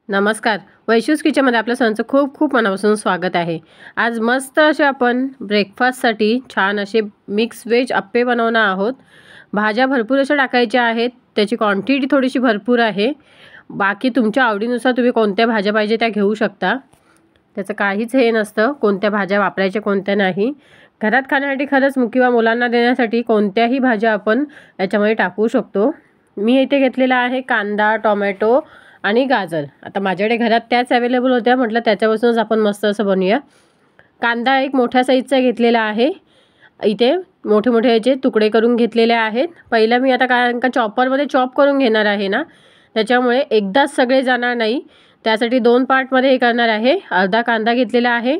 नमस्कार. वैशूज किचनमध्ये आपल्या सर्वांचं खूप खूप मनापासून स्वागत आहे. आज मस्त असे आपण ब्रेकफास्टसाठी छान असे मिक्स व्हेज अप्पे बनवणार आहोत. भाज्या भरपूर अशा टाकायच्या आहेत. त्याची क्वांटिटी थोडीशी भरपूर आहे. बाकी तुमच्या आवडीनुसार तुम्ही कोणत्या भाज्या पाहिजे त्या घेऊ शकता. त्याचं काहीच हे नसतं कोणत्या भाज्या वापरायच्या कोणत्या नाही. घरात खाण्यासाठी खरंच किंवा मुलांना देण्यासाठी कोणत्याही भाज्या आपण याच्यामध्ये टाकू शकतो. मी इथे घेतलेला आहे कांदा, टोमॅटो आणि गाजर. आता माझ्याकडे घरात त्याच अवेलेबल होत्या, म्हटलं त्याच्यापासूनच आपण मस्त असं बनवूया. कांदा एक मोठ्या साईजचा घेतलेला आहे. इथे मोठे मोठे याचे तुकडे करून घेतलेले आहेत. पहिला मी आता कारण का चॉपरमध्ये चॉप करून घेणार आहे ना, त्याच्यामुळे एकदाच सगळे जाणार नाही. त्यासाठी 2 पार्टमध्ये हे करणार आहे. अर्धा कांदा घेतलेला आहे.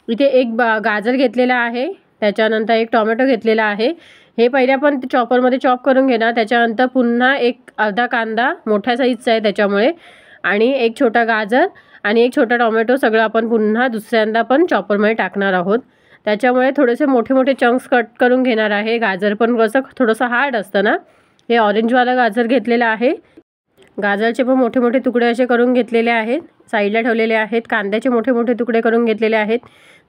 इथे एक गाजर घेतलेला आहे. त्याच्यानंतर एक टोमॅटो घेतलेला आहे. हे पहिले आपण चॉपरमध्ये चॉप करून घेणार. त्याच्यानंतर पुन्हा एक अर्धा कांदा मोठ्या साईजचा आहे त्याच्यामुळे, आणि एक छोटा गाजर आणि एक छोटा टोमॅटो सगळं आपण पुन्हा दुसऱ्यांदा पण चॉपरमध्ये टाकणार आहोत. त्याच्यामुळे थोडेसे मोठे मोठे चंक्स कट करून घेणार आहे. गाजर पण कसं थोडंसं हार्ड असतं ना. हे ऑरेंजवाला गाजर घेतलेलं आहे. गाजरचे पण मोठे मोठे तुकडे असे करून घेतलेले आहेत, साईडला ठेवलेले आहेत. कांद्याचे मोठे मोठे तुकडे करून घेतलेले आहेत,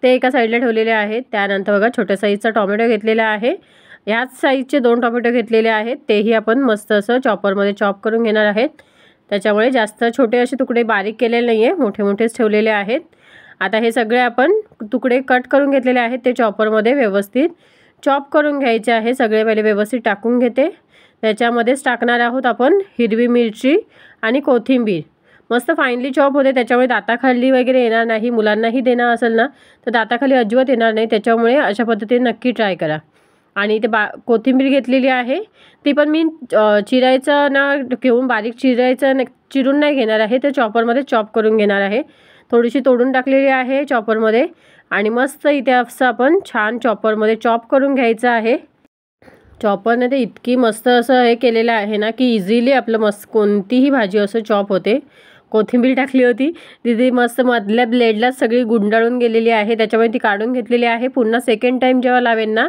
ते एका साईडला ठेवलेले आहेत. त्यानंतर बघा छोट्या साईजचा टोमॅटो घेतलेला आहे. ह्याच साईजचे 2 टोमॅटो घेतलेले आहेत. तेही आपण मस्त असं चॉपरमध्ये चॉप करून घेणार आहेत. त्याच्यामुळे जास्त छोटे असे तुकडे बारीक केलेले नाही आहे, मोठे मोठेच ठेवलेले आहेत. आता हे सगळे आपण तुकडे कट करून घेतलेले आहेत, ते चॉपरमध्ये व्यवस्थित चॉप करून घ्यायचे आहे. सगळे पहिले व्यवस्थित टाकून घेते. त्याच्यामध्येच टाकणार आहोत आपण हिरवी मिरची आणि कोथिंबीर. मस्त फाईनली चॉप होते, त्याच्यामुळे दाताखाली वगैरे येणार नाही. मुलांनाही देणार असेल ना तर दाताखाली अजिबात येणार नाही. त्याच्यामुळे अशा पद्धतीने नक्की ट्राय करा. आणि ते कोथिंबीर घेतलेली आहे, ती पण मी चिरायचं ना घेऊन बारीक चिरून नाही घेणार आहे, ते चॉपरमध्ये चॉप करून घेणार आहे. थोडीशी तोडून टाकलेली आहे चॉपरमध्ये, आणि मस्त इथे असं आपण छान चॉपरमध्ये चॉप करून घ्यायचं आहे. चॉपरने ते इतकी मस्त असं हे केलेलं आहे ना की इझिली आपलं मस्त कोणतीही भाजी असं चॉप होते. कोथिंबीर टाकली होती, तिथे मस्त मधल्या ब्लेडला सगळी गुंडाळून गेलेली आहे, त्याच्यामुळे ती काढून घेतलेली आहे. पुन्हा सेकंड टाईम जेव्हा लावेन ना,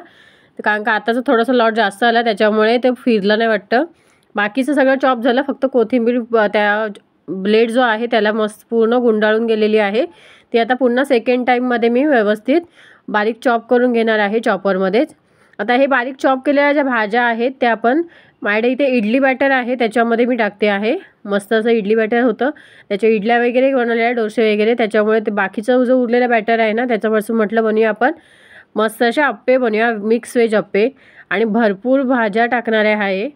कारण का आताचं थोडंसं लॉट जास्त आला त्याच्यामुळे ते फिरलं नाही वाटतं. बाकीचं सगळं चॉप झालं, फक्त कोथिंबीर त्या ब्लेड जो आहे त्याला मस्त पूर्ण गुंडाळून गेलेली आहे. ती आता पुन्हा सेकंड टाईममध्ये मी व्यवस्थित बारीक चॉप करून घेणार आहे चॉपरमध्येच. आता हे बारीक चॉप केलेल्या ज्या भाज्या आहेत त्या आपण, माझ्याकडे इथे इडली बॅटर आहे त्याच्यामध्ये मी टाकते आहे. मस्त असं इडली बॅटर होतं, त्याच्या इडल्या वगैरे बनवलेल्या, डोसे वगैरे. त्याच्यामुळे ते बाकीचं जो उरलेला बॅटर आहे ना त्याच्यापासून म्हटलं बनवूया आपण मस्त असे अप्पे बनवूया, मिक्स व्हेज अप्पे. आणि भरपूर भाज्या टाकणारे आहे.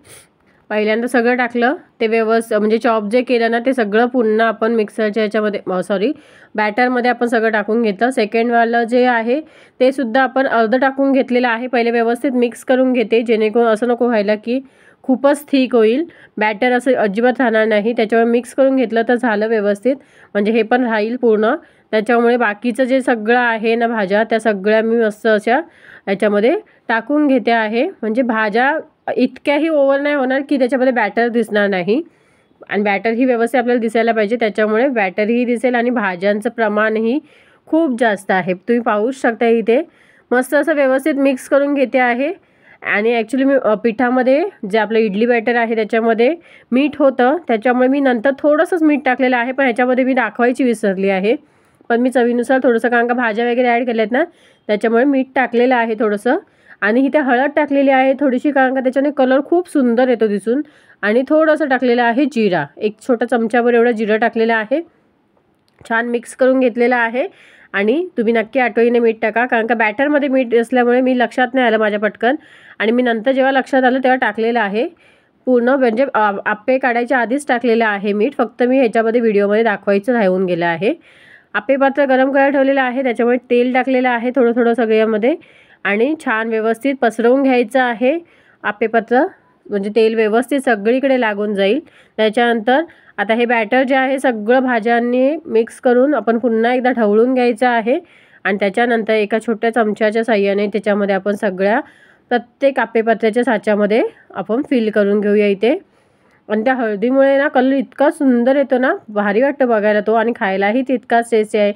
पहिल्यांदा सगळं टाकलं ते म्हणजे चॉप जे केलं ना ते सगळं पुन्हा आपण मिक्सरच्या याच्यामध्ये बॅटरमध्ये आपण सगळं टाकून घेतलं. सेकंडवालं जे आहे ते सुद्धा आपण अर्धं टाकून घेतलेलं आहे. पहिले व्यवस्थित मिक्स करून घेते, जेणेकरून असं नको व्हायला की खूपच थिक होईल, बॅटर असं अजिबात राहणार नाही. त्याच्यामुळे मिक्स करून घेतलं तर झालं व्यवस्थित, म्हणजे हे पण राहील पूर्ण. त्याच्यामुळे बाकीचं जे सगळं आहे ना भाज्या, त्या सगळ्या मी मस्त अशा याच्यामध्ये टाकून घेते आहे. म्हणजे भाज्या इतक्याही ओव्हर नाही होणार की त्याच्यामध्ये बॅटर दिसणार नाही, आणि बॅटर ही व्यवस्थित आपल्याला दिसायला पाहिजे. त्याच्यामुळे बॅटरही दिसेल आणि भाज्यांचं प्रमाणही खूप जास्त आहे. तुम्ही पाहूच शकता इथे मस्त असं व्यवस्थित मिक्स करून घेते आहे. आणि ॲक्च्युली मी पिठामध्ये जे आपलं इडली बॅटर आहे त्याच्यामध्ये मीठ होतं, त्याच्यामुळे मी नंतर थोडंसंच मीठ टाकलेलं आहे, पण ह्याच्यामध्ये मी दाखवायची विसरली आहे. पण मी चवीनुसार थोडंसं, कारण का भाज्या वगैरे ॲड केल्यात ना त्याच्यामुळे मीठ टाकलेलं आहे थोडंसं. आणि इथे हळद टाकलेली आहे थोडीशी, कारण का त्याच्याने कलर खूप सुंदर येतो दिसून. आणि थोडंसं टाकलेलं आहे जिरा, एक छोटा चमचाभर एवढं जिरं टाकलेलं आहे. छान मिक्स करून घेतलेलं आहे. आणि तुम्ही नक्की आठवणीने मीठ टाका, कारण का बॅटरमध्ये मीठ असल्यामुळे मी लक्षात नाही आलं माझ्या पटकन, आणि मी नंतर जेव्हा लक्षात आलं तेव्हा टाकलेलं आहे पूर्ण. म्हणजे आप्पे काढायच्या आधीच टाकलेलं आहे मीठ, फक्त मी ह्याच्यामध्ये व्हिडिओमध्ये दाखवायचं राहून गेलं आहे. आप्पे पात्र गरम करायला ठेवलेलं आहे, त्याच्यामुळे तेल टाकलेलं आहे थोडं थोडं सगळ्यामध्ये, आणि छान व्यवस्थित पसरवून घ्यायचं आहे आप्पे पात्र, म्हणजे तेल व्यवस्थित सगळीकडे लागून जाईल. त्याच्यानंतर आता हे बॅटर जे आहे सगळं भाज्यांनी मिक्स करून आपण पुन्हा एकदा ढवळून घ्यायचं आहे. आणि त्याच्यानंतर एका छोट्या चमच्याच्या साह्याने त्याच्यामध्ये आपण सगळ्या प्रत्येक आप्पेपात्राच्या साच्यामध्ये आपण फिल करून घेऊया इथे. आणि त्या हळदीमुळे ना कलर इतका सुंदर येतो ना, भारी वाटतं बघायला तो, आणि खायलाही तितकाच टेस्टी आहे.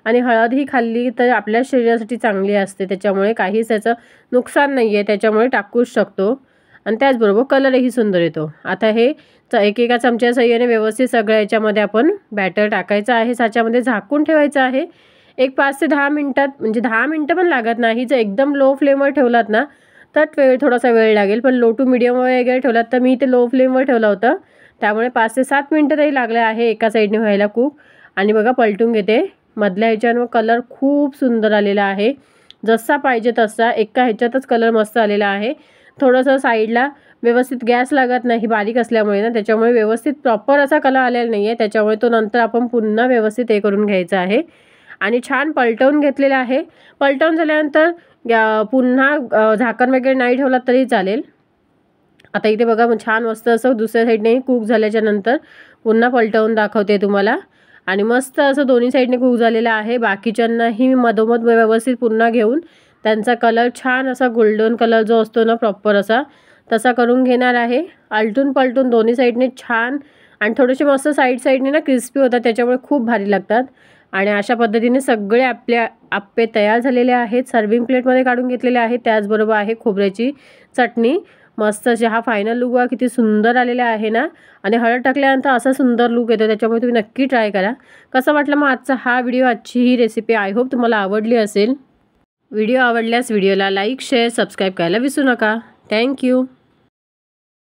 आणि हळद ही खाल्ली तर आपल्या शरीरासाठी चांगली असते, त्याच्यामुळे काहीच त्याचं नुकसान नाही आहे, त्याच्यामुळे टाकूच शकतो. आणि त्याचबरोबर कलरही सुंदर येतो. आता हे एकेका चमच्या साहाय्याने व्यवस्थित सगळ्या याच्यामध्ये आपण बॅटर टाकायचं आहे. साच्यामध्ये झाकून ठेवायचं आहे. एक 5 ते 10 मिनिटात, म्हणजे 10 मिनिटं पण लागत नाही. जर एकदम लो फ्लेमवर ठेवलात ना तर थोडासा वेळ लागेल, पण लो टू मीडियम वगैरे ठेवलात तर मी ते लो फ्लेमवर ठेवलं होतं, त्यामुळे 5 ते 7 मिनिटं तरी लागले आहे एका साईडने व्हायला कुक. आणि बघा पलटून घेते. मधल्या ह्याच्यावर कलर खूप सुंदर आलेला आहे, जसा पाहिजे तसा. एका ह्याच्यातच कलर मस्त आलेला आहे. थोडंसं साईडला व्यवस्थित गॅस लागत नाही बारीक असल्यामुळे ना, त्याच्यामुळे व्यवस्थित प्रॉपर असा कलर आलेला नाही आहे. त्याच्यामुळे तो नंतर आपण पुन्हा व्यवस्थित हे करून घ्यायचा आहे. आणि छान पलटवून घेतलेलं आहे. पलटवून झाल्यानंतर पुन्हा झाकण वगैरे नाही ठेवला तरी चालेल. आता इथे बघा छान मस्त असं दुसऱ्या साईडने कुक झाल्याच्या नंतर पुन्हा पलटवून दाखवते तुम्हाला. आणि मस्त असं दोन्ही साईडने कुक झालेलं आहे. बाकीच्यांनाही मी मधोमध व्यवस्थित पुन्हा घेऊन त्यांचा कलर छान असा गोल्डन कलर जो असतो ना प्रॉपर असा, तसा करून घेणार आहे. आलटून पलटून दोन्ही साईडने छान. आणि थोडेसे मस्त साईडने ना क्रिस्पी होतात, त्याच्यामुळे खूप भारी लागतात. आणि अशा पद्धतीने सगळे आपल्या आप्पे तयार झालेले आहेत. सर्विंग प्लेटमध्ये काढून घेतलेले आहेत. त्याचबरोबर आहे खोबऱ्याची चटणी. मस्त अशी हा फायनल लुक बघा किती सुंदर आलेला आहे ना. आणि हळद टाकल्यानंतर असा सुंदर लुक येतो, त्याच्यामुळे तुम्ही नक्की ट्राय करा. कसं वाटलं मग आजचा हा व्हिडिओ, आजची ही रेसिपी? आय होप तुम्हाला आवडली असेल. व्हिडिओ आवडल्यास व्हिडिओला लाईक, शेअर, सबस्क्राईब करायला विसरू नका. थँक्यू.